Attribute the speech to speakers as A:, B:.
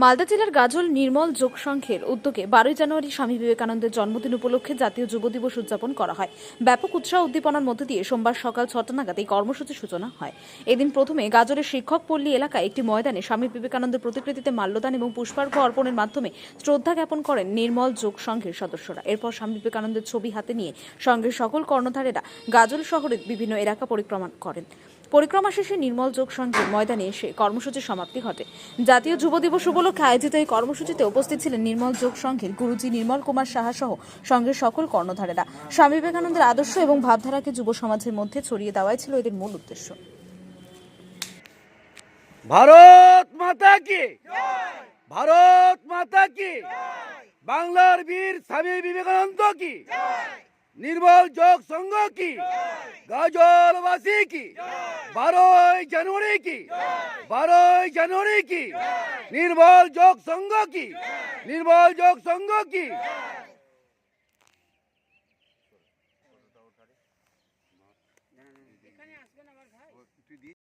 A: মালদা জেলার গাজল নির্মল যোগ সংঘের উদ্যোগে 12 জানুয়ারি স্বামী বিবেকানন্দের জন্মদিন উপলক্ষে জাতীয় যুব দিবস উদযাপন করা হয়। ব্যাপক উৎসাহ উদ্দীপনার মধ্য দিয়ে সোমবার সকাল 6টা নাগাদ এই কর্মসূচির সূচনা হয়। এদিন প্রথমে গাজলের শিক্ষক পল্লী এলাকায় একটি ময়দানে স্বামী বিবেকানন্দের প্রতিকৃতিতে মাল্যদান এবং পুষ্পার্ঘ্য অর্পণের মাধ্যমে শ্রদ্ধা জ্ঞাপন করেন নির্মল যোগ সংঘের সদস্যরা। এরপর স্বামী বিবেকানন্দের ছবি হাতে নিয়ে সংঘের সকল কর্ণধারেরা গাজল শহরের বিভিন্ন এলাকা পরিক্রমা করেন। পরিক্রমা শেষে নির্মল যোগ সংঘের ময়দানে এসে কর্মসূচির সমাপ্তি ঘটে। জাতীয় যুব দিবস উপলক্ষে আয়োজিত এই কর্মসূচিতে উপস্থিত ছিলেন নির্মল যোগ সংঘের গুরুজি নির্মল কুমার সাহা সহ সংঘের সকল কর্ণধারেরা। স্বামী বিবেকানন্দের আদর্শ এবং ভাবধারাকে যুব সমাজের মধ্যে ছড়িয়ে দেওয়াই ছিল এদের মূল উদ্দেশ্য।
B: ভারত মাতা কি, ভারত মাতা কি, বাংলার বীর স্বামী বিবেকানন্দ কি, নির্মল যোগ সংঘ কি, গাজলবাসী কি, 12 জানুয়ারি কি, 12 জানুয়ারি কি, নির্মল যোগ সংঘ কি, নির্মল যোগ সংঘ কি।